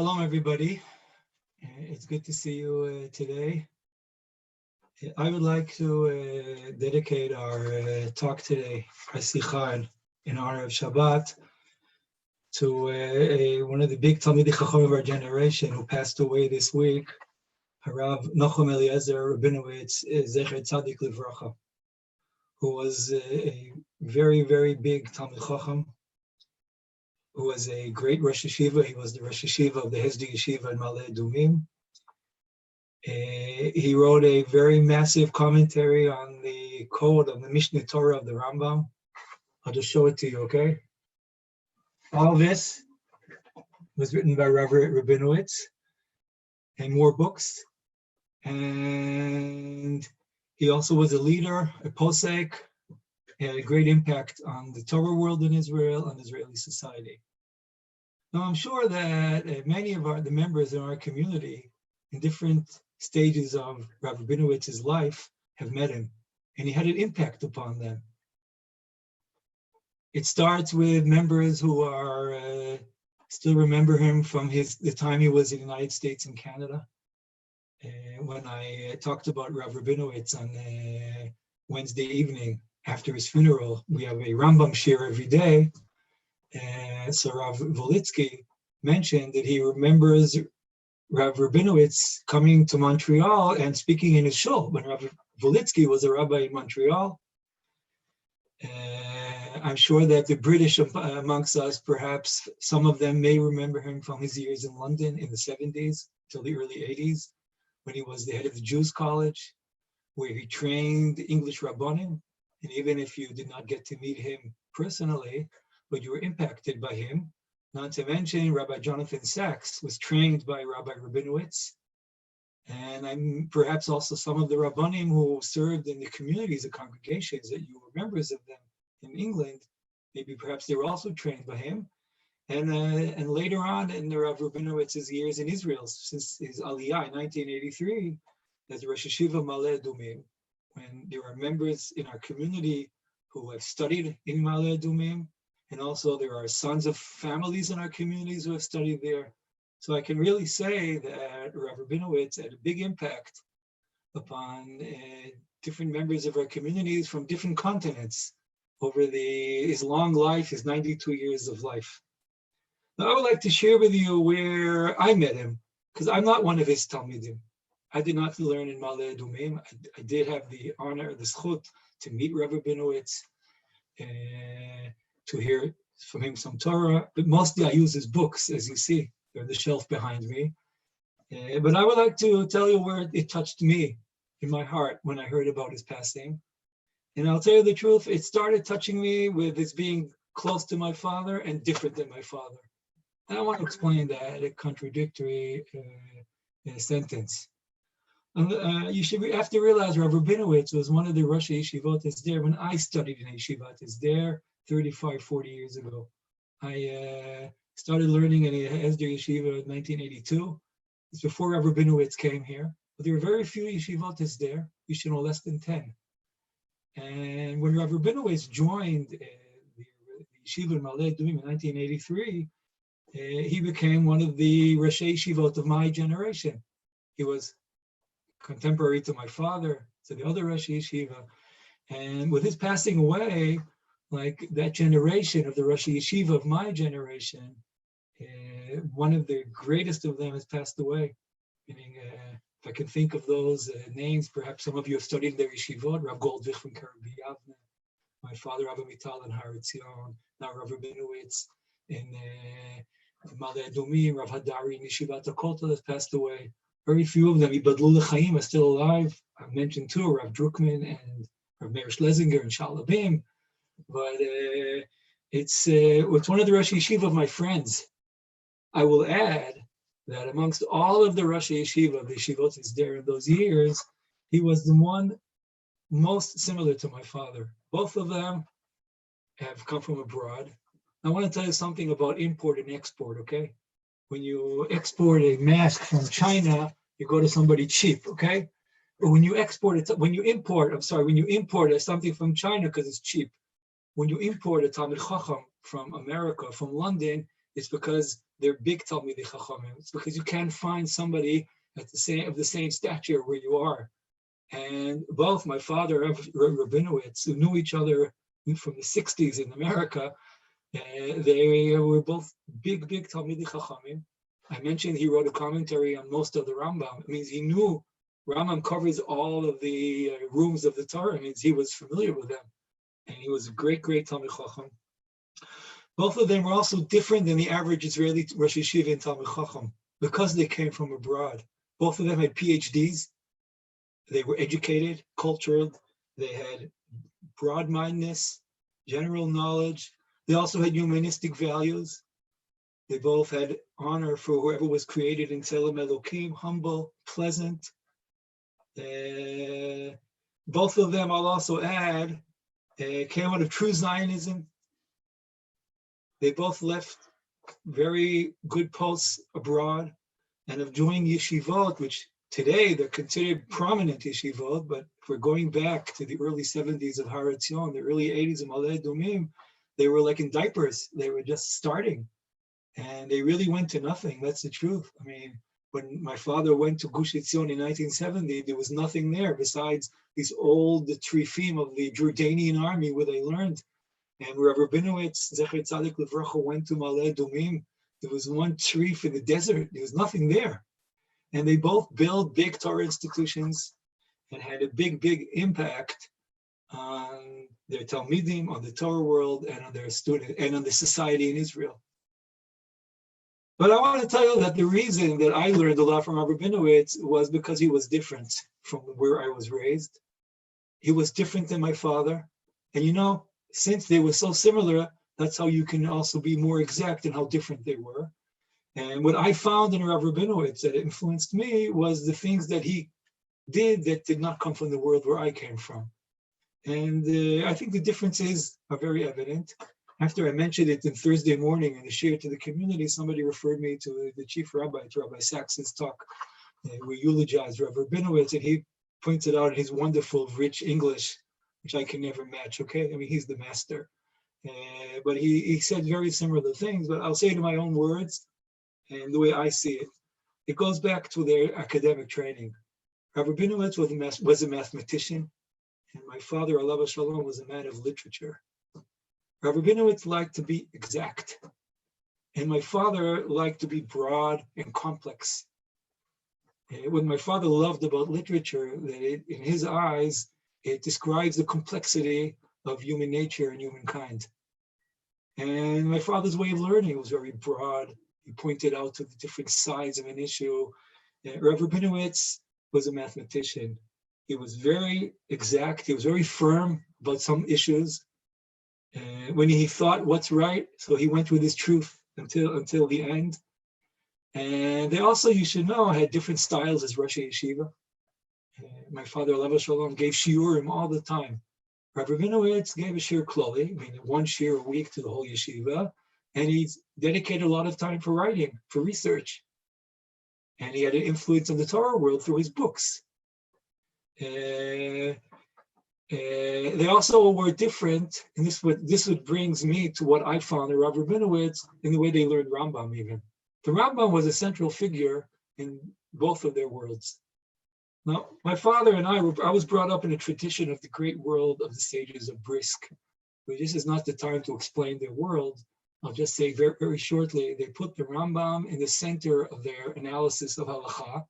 Shalom, everybody. It's good to see you today. I would like to dedicate our talk today, our Sikha, in honor of Shabbat, to one of the big Talmidei Chacham of our generation who passed away this week, Harav Nachum Eliezer Rabinowitz Zecher Tzadik Livracha, who was a very, very big Talmid Chacham, who was a great Rosh Yeshiva. He was the Rosh Yeshiva of the Hesdi Yeshiva in Ma'ale Adumim. He wrote a very massive commentary on the code of the Mishneh Torah of the Rambam. I'll just show it to you, okay? All this was written by Rabbi Rabinowitz and more books. And he also was a leader, a posek, had a great impact on the Torah world in Israel and Israeli society. Now, I'm sure that many of the members in our community in different stages of Rav Rabinowitz's life have met him, and he had an impact upon them. It starts with members who are still remember him from the time he was in the United States and Canada. When I talked about Rav Rabinowitz on Wednesday evening after his funeral, we have a Rambam shir every day. So Rav Volitsky mentioned that he remembers Rav Rabinowitz coming to Montreal and speaking in his shul when Rav Volitsky was a rabbi in Montreal. I'm sure that the British amongst us, perhaps some of them may remember him from his years in London in the 70s till the early 80s, when he was the head of the Jews College, where he trained English Rabbanim. And even if you did not get to meet him personally, but you were impacted by him, not to mention Rabbi Jonathan Sachs was trained by Rabbi Rabinowitz. And I'm perhaps also some of the Rabbanim who served in the communities, the congregations that you were members of them in England, maybe perhaps they were also trained by him. And later on in the Rav Rabinowitz's years in Israel, since his Aliyah in 1983, as Rosh Yeshiva Ma'ale Adumim, when there are members in our community who have studied in Ma'ale Adumim, and also there are sons of families in our communities who have studied there. So I can really say that Rav Rabinowitz had a big impact upon different members of our communities from different continents over his long life, his 92 years of life. Now I would like to share with you where I met him, because I'm not one of his Talmidim. I did not learn in Ma'ale Adumim. I did have the honor, the zchut, to meet Rav Rabinowitz, to hear from him some Torah, but mostly I use his books, as you see. They're on the shelf behind me. But I would like to tell you where it touched me in my heart when I heard about his passing. And I'll tell you the truth, it started touching me with his being close to my father and different than my father. And I want to explain that, a contradictory sentence. You should have to realize Rav Rabinowitz was one of the Rosh Yeshivot Hesder when I studied in Yeshivat Hesder 35, 40 years ago. I started learning in a Hesder Yeshiva in 1982. It's before Rav Rabinowitz came here. But there were very few Yeshivot Hesder, you should know less than 10. And when Rav Rabinowitz joined the Yeshiva in Ma'ale Adumim in 1983, he became one of the Rosh Yeshivot of my generation. He was contemporary to my father, to the other Rosh Yeshiva. And with his passing away, like that generation of the Rosh Yeshiva of my generation, one of the greatest of them has passed away. Meaning, if I can think of those names, perhaps some of you have studied their yeshivot, Rav Goldvich from Karabi Yavne, my father Rav Amital in Har Etzion, now Rav Rabinowitz in Ma'ale Adumim, Rav Hadari in Yeshivat HaKotel has passed away. Very few of them, Ibadlu L'chaim, are still alive. I've mentioned two, Rav Druckman and Rav Meir Schlesinger and Shalabim. But it's one of the Rosh Yeshiva of my friends. I will add that amongst all of the Rosh Yeshiva, the Yeshivot Hesder in those years, he was the one most similar to my father. Both of them have come from abroad. I want to tell you something about import and export, okay? When you export a mask from China, you go to somebody cheap, okay? But when you import something from China because it's cheap, when you import a Talmid Chacham from America, from London, it's because they're big Talmidei Chachamim. It's because you can't find somebody of the same stature where you are. And both my father and Rabinowitz, who knew each other from the 60s in America, they were both big Talmidei Chachamim. I mentioned he wrote a commentary on most of the Rambam. It means he knew Rambam covers all of the rooms of the Torah. It means he was familiar with them. And he was a great Talmid Chacham. Both of them were also different than the average Israeli Rosh Yeshiva and Talmid Chacham because they came from abroad. Both of them had PhDs. They were educated, cultured. They had broad-mindedness, general knowledge. They also had humanistic values. They both had honor for whoever was created in Tzelem Elokim, humble, pleasant. Both of them, I'll also add, came out of true Zionism. They both left very good posts abroad and have joined yeshivot, which today they're considered prominent yeshivot, but if we're going back to the early 70s of Har Etzion, the early 80s of Maleh Dumim, they were like in diapers. They were just starting. And they really went to nothing. That's the truth. I mean, when my father went to Gush Etzion in 1970, there was nothing there besides these old trifim of the Jordanian army where they learned. And Rav Rabinowitz, Zecher Tzadik Levracha, went to Maleh Dumim. There was one trif in the desert. There was nothing there. And they both built big Torah institutions and had a big impact on their Talmidim, on the Torah world, and on their students, and on the society in Israel. But I want to tell you that the reason that I learned a lot from Rav Rabinowitz was because he was different from where I was raised. He was different than my father. And you know, since they were so similar, that's how you can also be more exact in how different they were. And what I found in Rav Rabinowitz that influenced me was the things that he did that did not come from the world where I came from. And I think the differences are very evident. After I mentioned it in Thursday morning in a share to the community, somebody referred me to the chief rabbi, to Rabbi Saxon's talk. We eulogized Rav Rabinowitz, and he pointed out his wonderful, rich English, which I can never match, okay? I mean, he's the master. But he said very similar things, but I'll say it in my own words and the way I see it. It goes back to their academic training. Rav Rabinowitz was a mathematician, and my father, Alav Shalom, was a man of literature. Rav Rabinowitz liked to be exact, and my father liked to be broad and complex. What my father loved about literature, that in his eyes, it describes the complexity of human nature and humankind. And my father's way of learning was very broad. He pointed out to the different sides of an issue. Rav Rabinowitz was a mathematician. He was very exact. He was very firm about some issues. When he thought what's right, so he went with his truth until the end. And they also, you should know, had different styles as Rosh Yeshiva. My father, Alav Shalom, gave shiurim all the time. Rav Rabinowitz gave a shiur kloli, meaning one shiur a week to the whole yeshiva, and he dedicated a lot of time for writing, for research. And he had an influence on the Torah world through his books. They also were different, and this what brings me to what I found in Rav Rabinowitz in the way they learned Rambam even. The Rambam was a central figure in both of their worlds. Now, my father and I was brought up in a tradition of the great world of the sages of Brisk. But this is not the time to explain their world. I'll just say very shortly, they put the Rambam in the center of their analysis of halacha.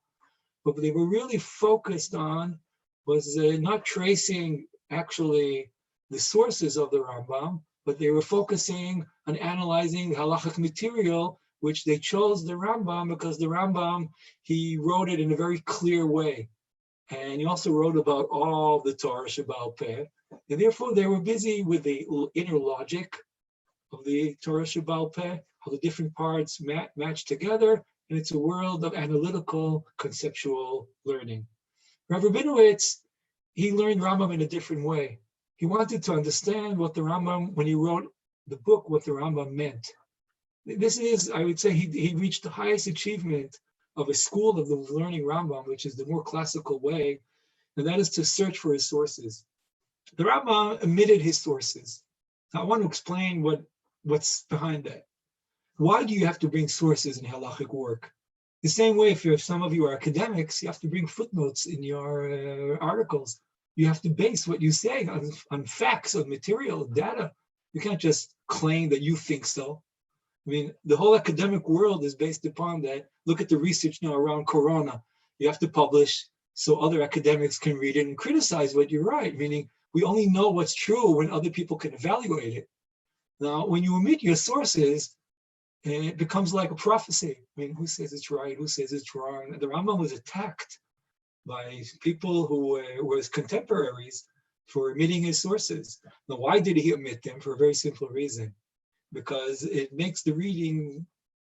But what they were really focused on was not tracing actually the sources of the Rambam, but they were focusing on analyzing the halachic material, which they chose the Rambam because the Rambam, he wrote it in a very clear way. And he also wrote about all the Torah Shebaal Peh. And therefore, they were busy with the inner logic of the Torah Shebaal Peh, how the different parts match together, and it's a world of analytical, conceptual learning. Rav Rabinowitz, he learned Rambam in a different way. He wanted to understand what the Rambam, when he wrote the book, what the Rambam meant. This is, I would say, he reached the highest achievement of a school of the learning Rambam, which is the more classical way, and that is to search for his sources. The Rambam omitted his sources. Now, I want to explain what's behind that. why do you have to bring sources in halachic work? The same way, if some of you are academics, you have to bring footnotes in your articles. You have to base what you say on facts, on material, data. You can't just claim that you think so. I mean, the whole academic world is based upon that. Look at the research now around Corona. You have to publish so other academics can read it and criticize what you write, meaning we only know what's true when other people can evaluate it. Now, when you omit your sources, it becomes like a prophecy. I mean, who says it's right? Who says it's wrong? The Rambam was attacked by people who were his contemporaries for omitting his sources. Now, why did he omit them? For a very simple reason. Because it makes the reading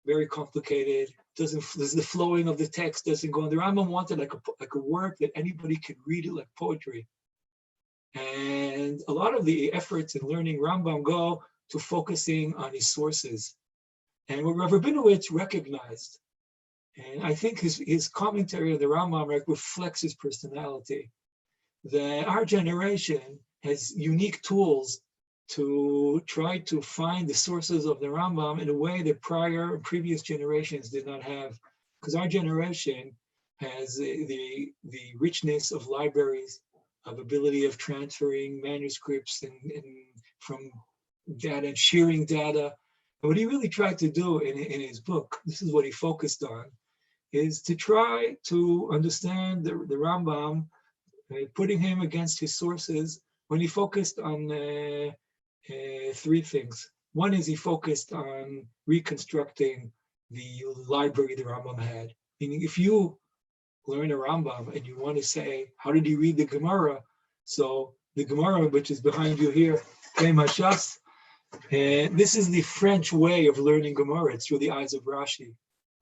very complicated. The flowing of the text doesn't go on. The Rambam wanted like a work that anybody could read it like poetry. And a lot of the efforts in learning Rambam go to focusing on his sources. And what Rav Rabinowitz recognized, and I think his commentary of the Rambam reflects his personality, that our generation has unique tools to try to find the sources of the Rambam in a way that prior and previous generations did not have. Because our generation has the richness of libraries, of ability of transferring manuscripts and from data and sharing data. And what he really tried to do in his book, this is what he focused on, is to try to understand the Rambam, putting him against his sources, when he focused on three things. One is he focused on reconstructing the library the Rambam had. Meaning, if you learn a Rambam and you want to say, how did he read the Gemara? So the Gemara, which is behind you here, Mashas, this is the French way of learning Gemara. It's through the eyes of Rashi.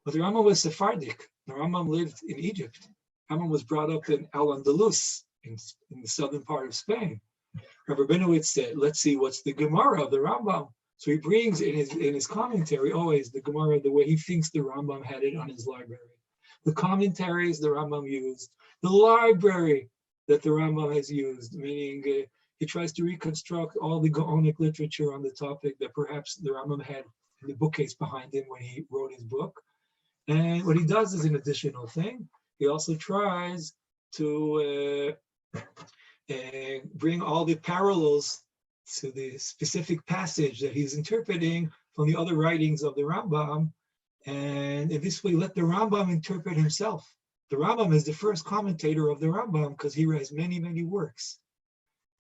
But the Rambam was Sephardic. The Rambam lived in Egypt. The Rambam was brought up in Al-Andalus, in the southern part of Spain. Rav Rabinowitz said, let's see what's the Gemara of the Rambam. So he brings in his commentary always the Gemara the way he thinks the Rambam had it on his library. The commentaries the Rambam used, the library that the Rambam has used, meaning he tries to reconstruct all the Gaonic literature on the topic that perhaps the Rambam had in the bookcase behind him when he wrote his book. And what he does is an additional thing. He also tries to bring all the parallels to the specific passage that he's interpreting from the other writings of the Rambam, and in this way let the Rambam interpret himself. The Rambam is the first commentator of the Rambam because he has many, many works.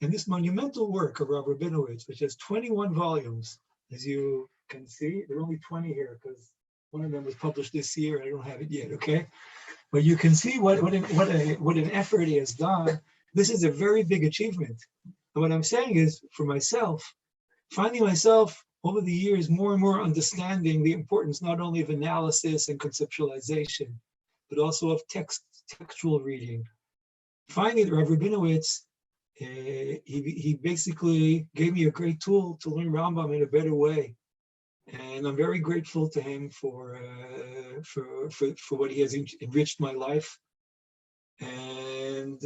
And this monumental work of Rav Rabinowitz, which has 21 volumes, as you can see, there are only 20 here because one of them was published this year. I don't have it yet, okay? But you can see what an effort he has done. This is a very big achievement. And what I'm saying is, for myself, finding myself over the years more and more understanding the importance not only of analysis and conceptualization, but also of textual reading. Finding that Rav Rabinowitz, he basically gave me a great tool to learn Rambam in a better way. And I'm very grateful to him for what he has enriched my life. And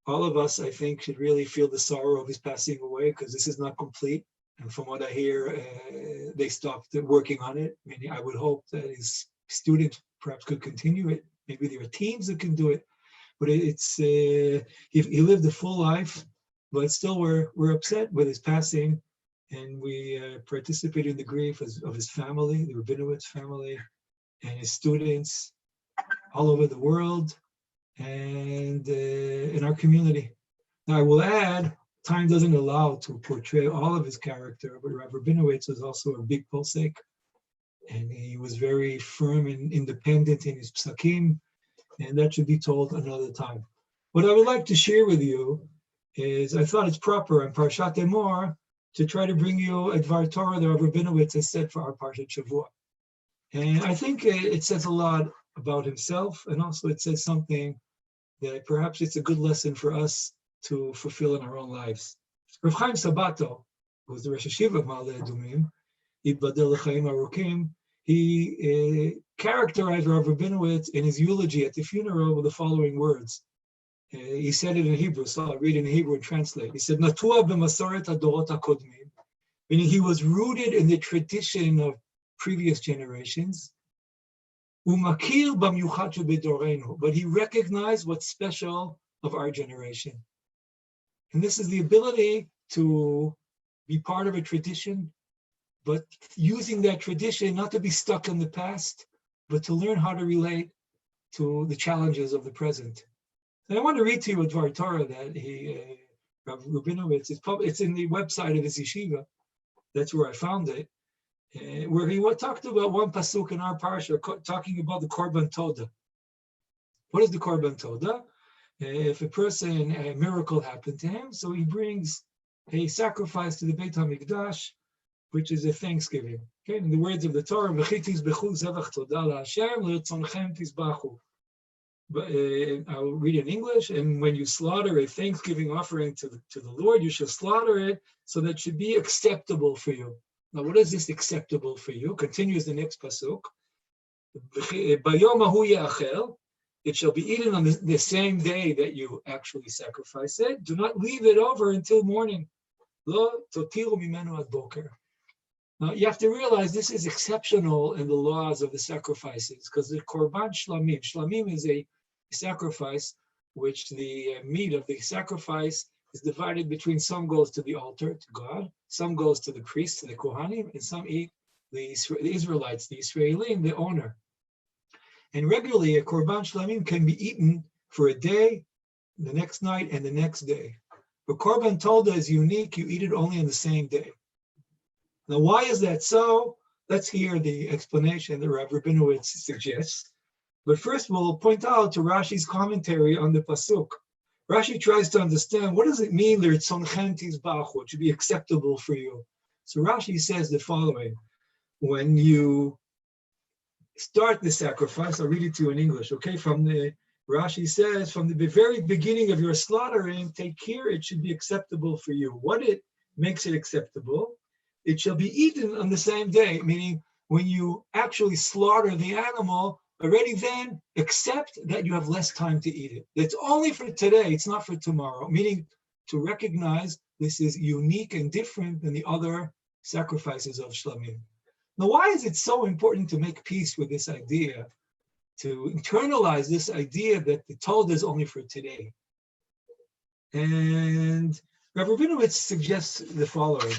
all of us, I think, should really feel the sorrow of his passing away because this is not complete. And from what I hear, they stopped working on it. I mean, I would hope that his students perhaps could continue it. Maybe there are teams that can do it. But it's he lived a full life, but still we're upset with his passing. And we participate in the grief of his family, the Rabinowitz family, and his students all over the world and in our community. Now, I will add, time doesn't allow to portray all of his character, but Rav Rabinowitz was also a big posek, and he was very firm and independent in his psakim, and that should be told another time. What I would like to share with you is, I thought it's proper on Parshat Emor to try to bring you a Dvar Torah that Rav Rabinowitz has said for our Parshat Shavua. And I think it says a lot about himself, and also it says something that perhaps it's a good lesson for us to fulfill in our own lives. Rav Chaim Sabato, who was the Rosh Hashiva of Ma'ale Adumim, Yibadel L'chaim Arukim, he characterized Rav Rabinowitz in his eulogy at the funeral with the following words. He said it in Hebrew, so I'll read it in Hebrew and translate. He said, Natua b'masoret hadorot hakodmim, meaning he was rooted in the tradition of previous generations. But he recognized what's special of our generation. And this is the ability to be part of a tradition, but using that tradition not to be stuck in the past, but to learn how to relate to the challenges of the present. And I want to read to you a Dvar Torah that Rav Rubinowitz, it's in the website of his yeshiva. That's where I found it, where he talked about one pasuk in our parsha, talking about the Korban Toda. What is the Korban Toda? If a miracle happened to him, so he brings a sacrifice to the Beit HaMikdash, which is a thanksgiving. Okay, in the words of the Torah, "V'chitis bechu zevach toda la'Hashem le'rtzonchem tizbachu." But I'll read in English. And when you slaughter a thanksgiving offering to the Lord, you shall slaughter it so that it should be acceptable for you. Now, what is this acceptable for you? Continues the next pasuk. Bayom hahu ye'achel. It shall be eaten on the same day that you actually sacrifice it. Do not leave it over until morning. Lo totiru mimenu ad boker. Now, you have to realize this is exceptional in the laws of the sacrifices, because the korban shlamim is a sacrifice which the meat of the sacrifice is divided between some goes to the altar, to God, some goes to the priest, to the kohanim, and some eat the Israelites, the Israelim, the owner. And regularly, a korban shlamim can be eaten for a day, the next night, and the next day. But korban toda is unique, you eat it only on the same day. Now, why is that so? Let's hear the explanation that Rav Rubinowitz suggests. But first, we'll point out to Rashi's commentary on the pasuk. Rashi tries to understand, what does it mean, l'rtzonchem tizbachu, it should be acceptable for you. So Rashi says the following: when you start the sacrifice, I'll read it to you in English, okay? Rashi says, from the very beginning of your slaughtering, take care it should be acceptable for you. What it makes it acceptable? It shall be eaten on the same day, meaning when you actually slaughter the animal, already then accept that you have less time to eat it. It's only for today, it's not for tomorrow, meaning to recognize this is unique and different than the other sacrifices of Shlamim. Now, why is it so important to make peace with this idea, to internalize this idea that the Told is only for today? And Rav Rubinowitz suggests the following.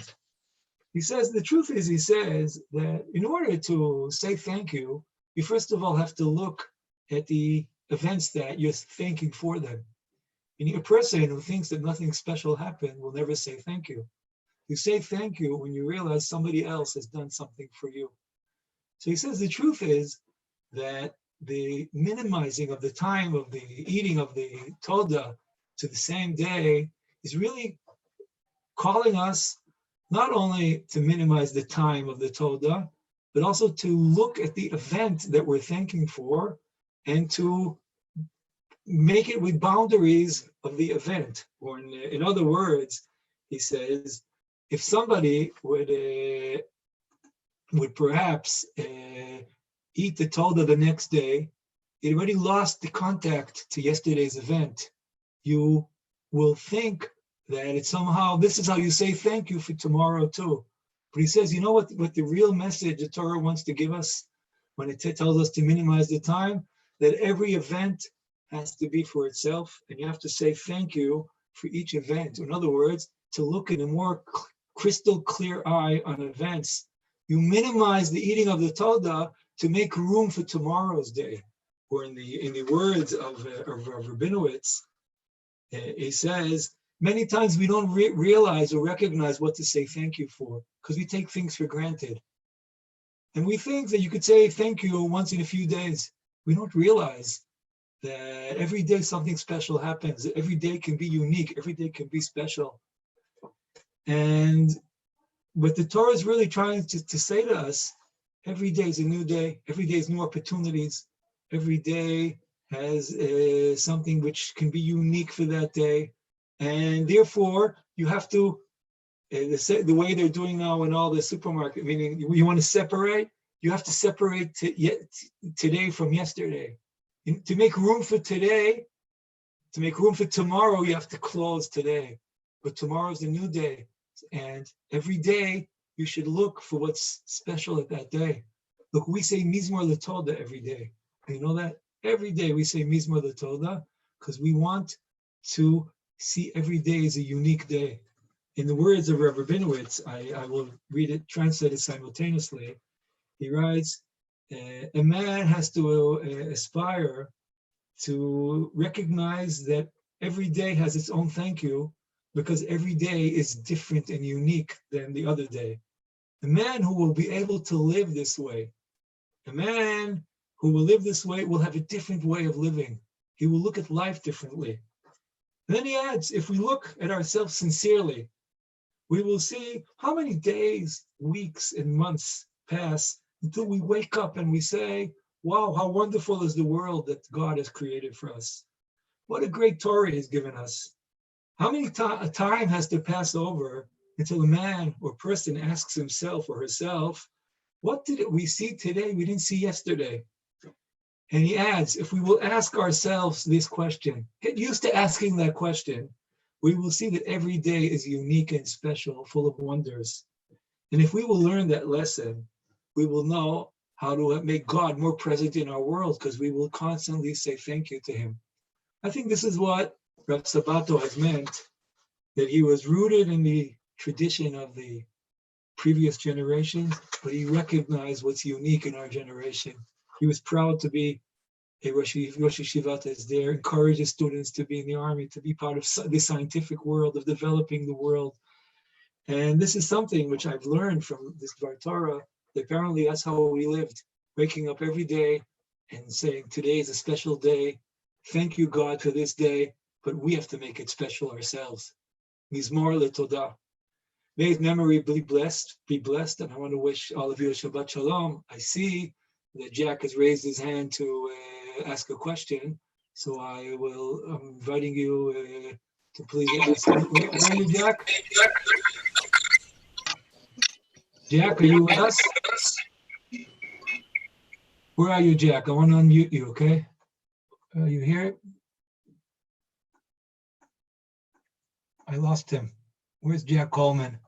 He says, the truth is, he says that in order to say thank you, you first of all have to look at the events that you're thanking for them. And a person who thinks that nothing special happened will never say thank you. You say thank you when you realize somebody else has done something for you. So he says the truth is that the minimizing of the time of the eating of the Toda to the same day is really calling us not only to minimize the time of the Toda, but also to look at the event that we're thanking for and to make it with boundaries of the event. Or in other words, he says, if somebody would perhaps eat the Toda the next day, it already lost the contact to yesterday's event. You will think that it's somehow, this is how you say thank you for tomorrow too. But he says, you know what the real message the Torah wants to give us when it tells us to minimize the time? That every event has to be for itself, and you have to say thank you for each event. In other words, to look in a more crystal clear eye on events. You minimize the eating of the Toda to make room for tomorrow's day. Or in the words of Rabinowitz, he says, many times we don't realize or recognize what to say thank you for, because we take things for granted. And we think that you could say thank you once in a few days. We don't realize that every day something special happens. Every day can be unique. Every day can be special. And what the Torah is really trying to say to us, every day is a new day. Every day is new opportunities. Every day has something which can be unique for that day. And therefore, you have to, the way they're doing now in all the supermarket, meaning you want to separate, you have to separate today from yesterday. To make room for today, to make room for tomorrow, you have to close today. But tomorrow is a new day. And every day you should look for what's special at that day. Look, we say Mizmor L'Toda every day. You know that? Every day we say Mizmor L'Toda because we want to see every day as a unique day. In the words of Rabbi Rabinowitz, I will read it, translate it simultaneously. He writes, a man has to aspire to recognize that every day has its own thank you because every day is different and unique than the other day. A man who will be able to live this way, a man who will live this way will have a different way of living. He will look at life differently. And then he adds, if we look at ourselves sincerely, we will see how many days, weeks, and months pass until we wake up and we say, wow, how wonderful is the world that God has created for us. What a great Torah He's given us. How many time has to pass over until a man or person asks himself or herself, what did we see today we didn't see yesterday? And he adds, if we will ask ourselves this question, get used to asking that question, we will see that every day is unique and special, full of wonders. And if we will learn that lesson, we will know how to make God more present in our world because we will constantly say thank you to Him. I think this is what Rav Sabato has meant, that he was rooted in the tradition of the previous generations, but he recognized what's unique in our generation. He was proud to be a Rosh Yeshivat is there, encourages students to be in the army, to be part of the scientific world, of developing the world. And this is something which I've learned from this Dvar Torah, that apparently that's how we lived, waking up every day and saying, today is a special day. Thank you, God, for this day, but we have to make it special ourselves. Mizmor L'Toda. May his memory be blessed, and I want to wish all of you a Shabbat Shalom. I see that Jack has raised his hand to ask a question, so I'm inviting you to please ask. Where are you, Jack? Jack, are you with us? Where are you, Jack? I want to unmute you, okay? Are you here? I lost him. Where's Jack Coleman?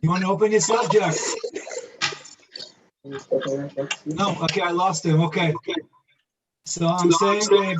You want to open yourself, Jack? No, okay, I lost him. Okay. So I'm saying